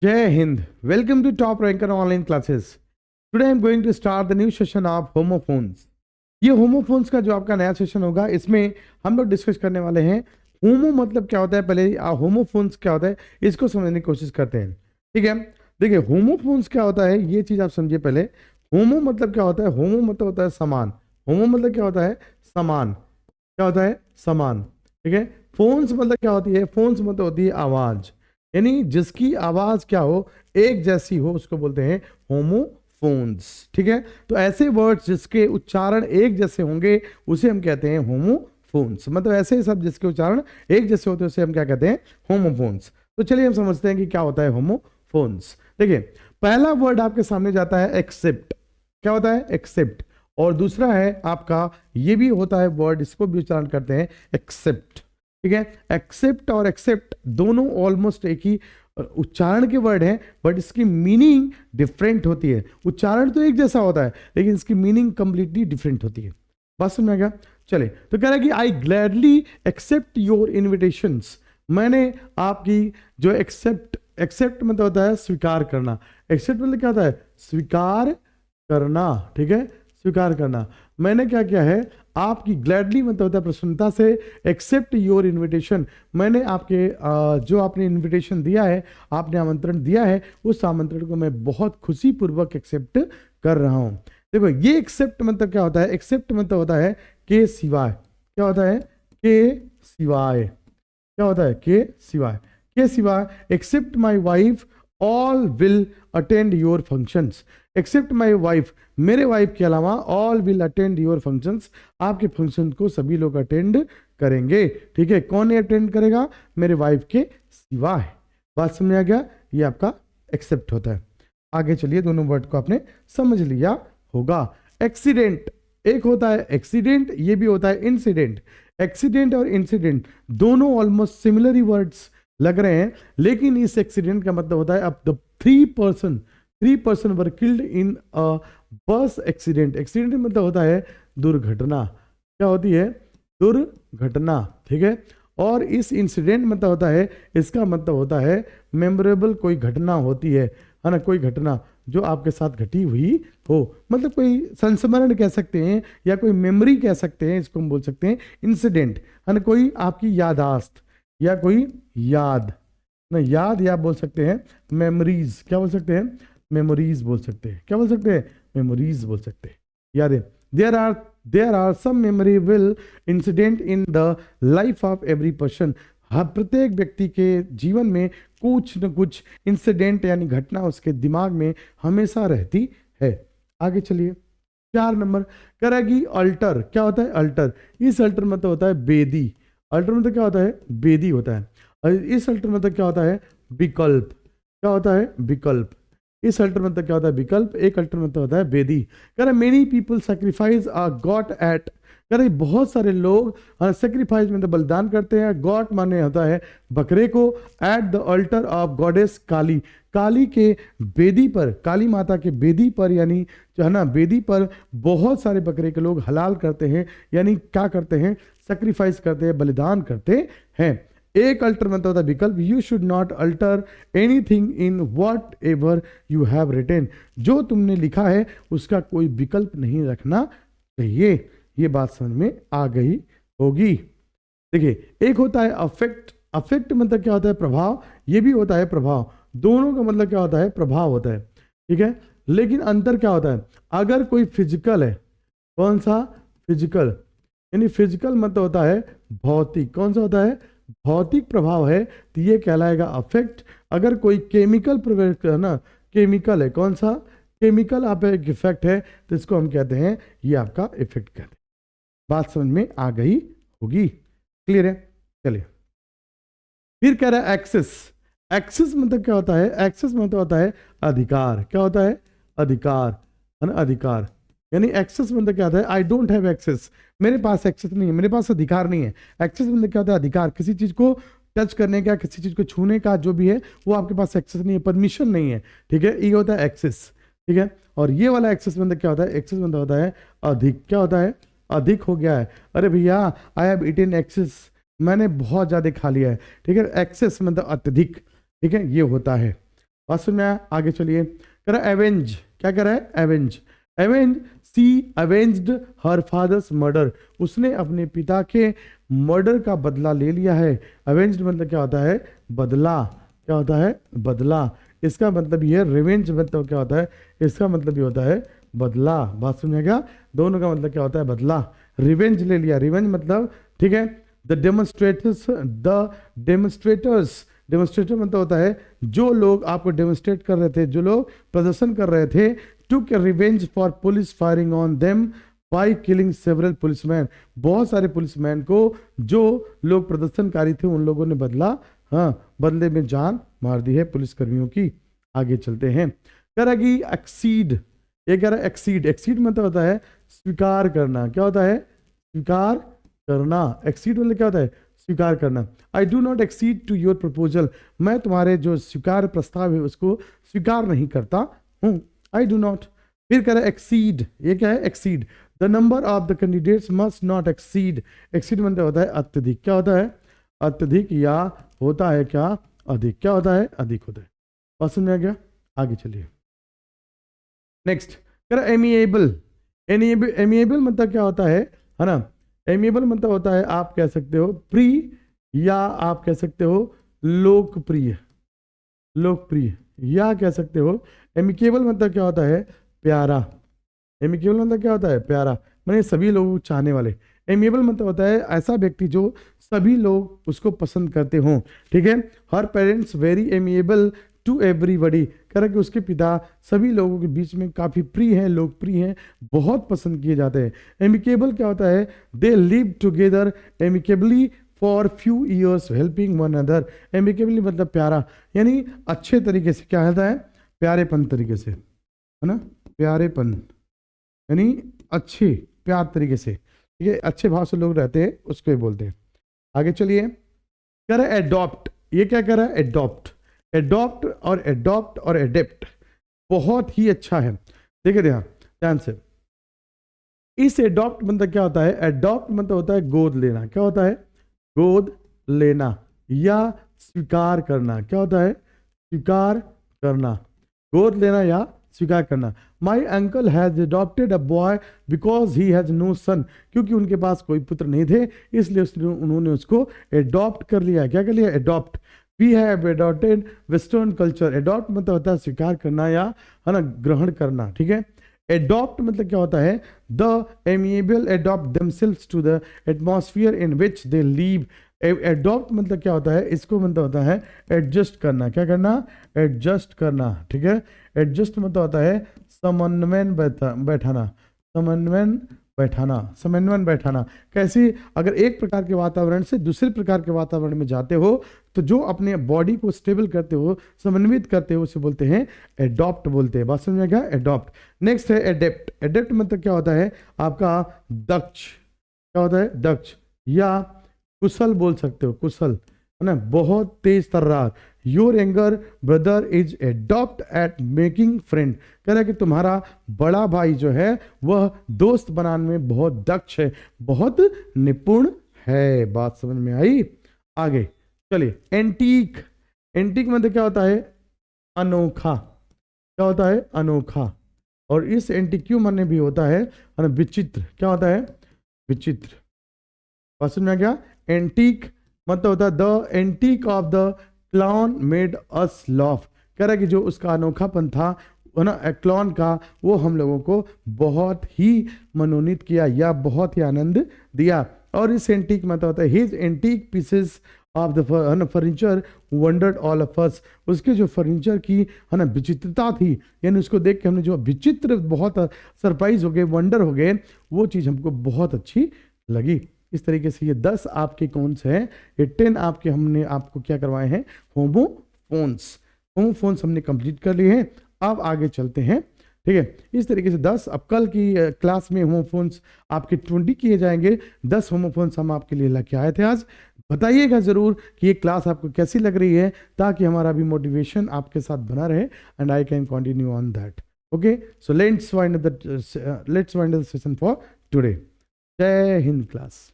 Jai Hind. Welcome to Top Ranker Online Classes. Today I'm going to start the new session of homophones. ये homophones का जो आपका नया session होगा इसमें हम लोग डिस्कस करने वाले हैं होमो मतलब क्या होता है। पहले होमोफोन्स क्या होता है इसको समझने की कोशिश करते हैं। ठीक है, देखिए होमोफोन्स क्या होता है ये चीज आप समझिए पहले। होमो मतलब क्या होता है? होमो मतलब होता है समान। होमो मतलब क्या होता है? समान। क्या होता है? समान। ठीक है, फोन्स मतलब क्या होती है? फोन्स मतलब होती है आवाज, यानी जिसकी आवाज क्या हो, एक जैसी हो, उसको बोलते हैं होमोफोन्स। ठीक है, तो ऐसे वर्ड्स जिसके उच्चारण एक जैसे होंगे उसे हम कहते हैं होमोफोन्स। मतलब ऐसे सब जिसके उच्चारण एक जैसे होते हैं उसे हम क्या कहते हैं? होमोफोन्स। तो चलिए हम समझते हैं कि क्या होता है होमोफोन्स। देखिए, पहला वर्ड आपके सामने जाता है एक्सेप्ट। क्या होता है? एक्सेप्ट। और दूसरा है आपका, ये भी होता है वर्ड, इसको भी उच्चारण करते हैं एक्सेप्ट। ठीक है, एक्सेप्ट और एक्सेप्ट दोनों ऑलमोस्ट एक ही उच्चारण के वर्ड हैं, बट इसकी मीनिंग डिफरेंट होती है। उच्चारण तो एक जैसा होता है लेकिन इसकी मीनिंग कंप्लीटली डिफरेंट होती है। बात समझ में आ गया? चले, तो कह रहा है कि आई ग्लैडली एक्सेप्ट योर इन्विटेशंस। मैंने आपकी जो एक्सेप्ट, एक्सेप्ट मतलब होता है स्वीकार करना। एक्सेप्ट मतलब क्या होता है? स्वीकार करना। ठीक है, स्वीकार करना। मैंने क्या किया है? आपकी ग्लैडली मतलब होता है प्रसन्नता से, एक्सेप्ट योर इनविटेशन। मैंने आपके जो आपने इनविटेशन दिया है, आपने आमंत्रण दिया है, उस आमंत्रण को मैं बहुत खुशी पूर्वक एक्सेप्ट कर रहा हूं। देखो, ये एक्सेप्ट मतलब क्या होता है? एक्सेप्ट मतलब होता है के सिवाय। क्या होता है? के सिवाय। क्या होता है? के सिवाय। के सिवाय, except my wife all will attend your functions. Except my wife, मेरे वाइफ के अलावा, all will attend your functions, आपके फंक्शन को सभी लोग अटेंड करेंगे। ठीक है, कौन अटेंड करेगा? मेरे वाइफ के सिवाय। बात समझ आ गया? ये आपका एक्सेप्ट होता है। आगे चलिए, दोनों वर्ड को आपने समझ लिया होगा। एक्सीडेंट, एक होता है एक्सीडेंट, ये भी होता है इंसिडेंट। एक्सीडेंट और इंसिडेंट दोनों ऑलमोस्ट सिमिलर ही वर्ड्स लग रहे हैं, लेकिन इस एक्सीडेंट का मतलब होता है अब the three person were killed in अ बस एक्सीडेंट। एक्सीडेंट मतलब होता है दुर्घटना। क्या होती है? दुर्घटना। ठीक है, और इस इंसिडेंट मतलब होता है, इसका मतलब होता है मेमोरेबल कोई घटना होती है ना, कोई घटना जो आपके साथ घटी हुई हो, मतलब कोई संस्मरण कह सकते हैं या कोई मेमोरी कह सकते हैं, इसको हम बोल सकते हैं इंसिडेंट, है ना। कोई आपकी यादाश्त या कोई याद ना, याद या बोल सकते हैं मेमोरीज। क्या बोल सकते हैं? मेमोरीज बोल सकते हैं। क्या बोल सकते हैं? मेमोरीज बोल सकते हैं, यादें। There are some memorable incident in the life of every person. हर प्रत्येक व्यक्ति के जीवन में कुछ न कुछ इंसिडेंट यानी घटना उसके दिमाग में हमेशा रहती है। आगे चलिए, 4 नंबर करेगी अल्टर। क्या होता है? अल्टर। इस अल्टर मतलब होता है बेदी। अल्टर मतलब क्या होता है? बेदी होता है। और इस अल्टर मतलब क्या होता है? विकल्प। क्या होता है? विकल्प। इस अल्टर मतलब क्या होता है? विकल्प। एक अल्टर मतलब होता है बेदी। कह रहे मेनी पीपल सेक्रीफाइस अ गॉड एट। कह रहे बहुत सारे लोग सेक्रीफाइस मतलब बलिदान करते हैं, गॉड माने होता है बकरे को, at the altar of goddess Kali. Kali के बेदी पर, काली माता के बेदी पर, यानी जो है ना बेदी पर बहुत सारे बकरे के लोग हलाल करते हैं, यानी क्या करते हैं? सेक्रीफाइस करते हैं, बलिदान करते हैं। एक अल्टर मतलब होता है विकल्प। You should not alter anything in whatever you have written. जो तुमने लिखा है उसका कोई विकल्प नहीं रखना चाहिए। ये बात समझ में आ गई होगी। देखिए, एक होता है अफेक्ट। अफेक्ट मतलब क्या होता है? प्रभाव। ये भी होता है प्रभाव। दोनों का मतलब क्या होता है? प्रभाव होता है। ठीक है, लेकिन अंतर क्या होता है? अगर कोई फिजिकल है, कौन सा? फिजिकल, यानी फिजिकल मतलब होता है भौतिक। कौन सा होता है? भौतिक प्रभाव है, तो ये कहलाएगा अफेक्ट। अगर कोई केमिकल प्रवेश है ना, केमिकल है, कौन सा? केमिकल आप एक इफेक्ट है, तो इसको हम कहते हैं, ये आपका इफेक्ट कहते हैं। बात समझ में आ गई होगी? क्लियर है? चलिए, फिर कह रहा है एक्सेस। एक्सेस मतलब क्या होता है? एक्सेस मतलब होता है अधिकार। क्या होता है? अधिकार, है ना, अधिकार। यानी एक्सेस मतलब क्या होता है? आई डोंट हैव एक्सेस, मेरे पास एक्सेस नहीं है, मेरे पास अधिकार नहीं है। एक्सेस मतलब क्या होता है? अधिकार, किसी चीज को टच करने का, किसी चीज को छूने का, जो भी है वो आपके पास एक्सेस नहीं है, परमिशन नहीं है। ठीक है, ये होता है एक्सेस। ठीक है, और ये वाला एक्सेस मतलब क्या होता है? एक्सेस मतलब होता है अधिक। क्या होता है? अधिक हो गया है। अरे भैया, आई हैव ईटन एक्सेस, मैंने बहुत ज्यादा खा लिया है। ठीक है, एक्सेस मतलब अत्यधिक। ठीक है, ये होता है। बात सुन में आया? आगे चलिए, कह रहा एवेंज, क्या कह रहा है? एवेंज, एवेंज सी अवेंज्ड हर फादर्स मर्डर, उसने अपने पिता के मर्डर का बदला ले लिया है। अवेंज्ड मतलब क्या होता है? बदला, क्या होता है? बदला। इसका मतलब ये रिवेंज मतलब क्या होता है? इसका मतलब ये होता है बदला। बात सुनिएगा, दोनों का मतलब क्या होता है? बदला। रिवेंज ले लिया, रिवेंज मतलब, ठीक है, द डेमोन्स्ट्रेटर्स, डेमोन्स्ट्रेटर मतलब होता है जो लोग आपको डेमोन्स्ट्रेट कर रहे थे, जो लोग प्रदर्शन कर रहे थे, took a revenge for police firing on them by killing several policemen, बहुत सारे पुलिसमैन को जो लोग प्रदर्शनकारी थे उन लोगों ने बदला, हाँ, बदले में जान मार दी है पुलिसकर्मियों की। आगे चलते हैं, कह रहा कि एक्सीड, ये कह रहा है एक्सीड, एक्सीड मतलब होता है स्वीकार करना, क्या होता है? स्वीकार करना। एक्सीड मतलब क्या होता है? स्वीकार करना। I do not accede to your proposal, मैं तुम्हारे जो स्वीकार प्रस्ताव है उसको स्वीकार नहीं करता हूँ। आई डू नॉट। फिर कह रहा है एक्सीड, ये क्या है? Exceed, the number of the candidates must not exceed, exceed मतलब होता है अत्यधिक, क्या होता है? अत्यधिक, या होता है क्या? अधिक, क्या होता है? अधिक होता है। बात समझ में आ गया? आगे चलिए, नेक्स्ट, कह रहा एमिएबल, एमिएबल मतलब क्या होता है ना? एमिएबल मतलब होता है, आप कह सकते हो प्रिय, या आप कह सकते हो लोकप्रिय, लोकप्रिय, या कह सकते हो एमिकेबल मतलब क्या होता है? प्यारा। एमिकेबल मतलब क्या होता है? प्यारा, माने सभी लोग चाहने वाले। एमिएबल मतलब होता है ऐसा व्यक्ति जो सभी लोग उसको पसंद करते हों, ठीक है। हर parents very amiable to everybody, कह रहा कि उसके पिता सभी लोगों के बीच में काफ़ी प्रिय हैं, लोकप्रिय हैं, बहुत पसंद किए जाते हैं। एमिकेबल क्या होता है? They live together amicably for few years helping one other. Amicably मतलब प्यारा, यानी अच्छे तरीके से, क्या होता है? प्यारेपन तरीके से, है ना? प्यारेपन यानी अच्छे प्यार तरीके से, ठीक है, अच्छे भाव से लोग रहते हैं उसको ही बोलते हैं। आगे चलिए, कह रहा है एडॉप्ट, ये क्या कह रहा है? एडॉप्ट, एडॉप्ट और एडेप्ट बहुत ही अच्छा है। देखिए ध्यान से, इस एडॉप्ट मतलब क्या होता है? एडॉप्ट मतलब होता है गोद लेना, क्या होता है? गोद लेना या स्वीकार करना, क्या होता है? स्वीकार करना, गोद लेना या स्वीकार करना। My uncle has adopted a boy because he has no son, क्योंकि उनके पास कोई पुत्र नहीं थे इसलिए उन्होंने उसको एडॉप्ट कर लिया। क्या कर लिया? Adopt. We have adopted western culture, adopt मतलब होता है स्वीकार करना या, है ना, ग्रहण करना, ठीक है। एडॉप्ट मतलब क्या होता है? The amiable adopt themselves to the atmosphere in which they live. Adopt मतलब क्या होता है? इसको मतलब होता है एडजस्ट करना, क्या करना? एडजस्ट करना, ठीक है। एडजस्ट मतलब होता है समन्वयन बैठाना, समन्वयन बैठाना, समन्वयन बैठाना। कैसी? अगर एक प्रकार के वातावरण से दूसरे प्रकार के वातावरण में जाते हो तो जो अपने बॉडी को स्टेबल करते हो, समन्वित करते हो, उसे बोलते हैं एडॉप्ट बोलते हैं। बात समझ में क्या? एडॉप्ट। नेक्स्ट है एडेप्ट। एडेप्ट मतलब क्या होता है? आपका दक्ष, क्या होता है? दक्ष या कुशल बोल सकते हो, कुशल, है ना, बहुत तेज तर्रार। Your younger brother is adopt at making friend, कह रहा है कि तुम्हारा बड़ा भाई जो है वह दोस्त बनाने में बहुत दक्ष है, बहुत निपुण है। बात समझ में आई? आगे चलिए, एंटीक। एंटीक मतलब क्या होता है? अनोखा, क्या होता है? अनोखा। और इस एंटीक्यू माने भी होता है विचित्र, क्या होता है? विचित्र। बात समझ में आ गया? एंटीक मतलब होता है the antique of the clown made us laugh, कह रहा है कि जो उसका अनोखापन था, है ना, क्लाउन का, वो हम लोगों को बहुत ही मनोनीत किया या बहुत ही आनंद दिया। और इस एंटीक मतलब होता है his antique pieces of the furniture wondered all of us, उसके जो फर्नीचर की, है ना, विचित्रता थी, यानी उसको देख के हमने जो विचित्र, बहुत सरप्राइज हो गए, वंडर हो गए, वो चीज़ हमको बहुत अच्छी लगी। इस तरीके से ये 10 आपके कौन से हैं, ये 10 आपके हमने आपको क्या करवाए हैं? होमोफोन्स। होमोफोन्स हमने कंप्लीट कर लिए हैं। अब आगे चलते हैं, ठीक है। इस तरीके से 10, अब कल की क्लास में होमोफोन्स आपके 20 किए जाएंगे। 10 होमोफोन्स हम आपके लिए लेके आए थे आज। बताइएगा ज़रूर कि ये क्लास आपको कैसी लग रही है, ताकि हमारा भी मोटिवेशन आपके साथ बना रहे and I can continue on that. Okay, so let's wind the session for today. जय हिंद क्लास।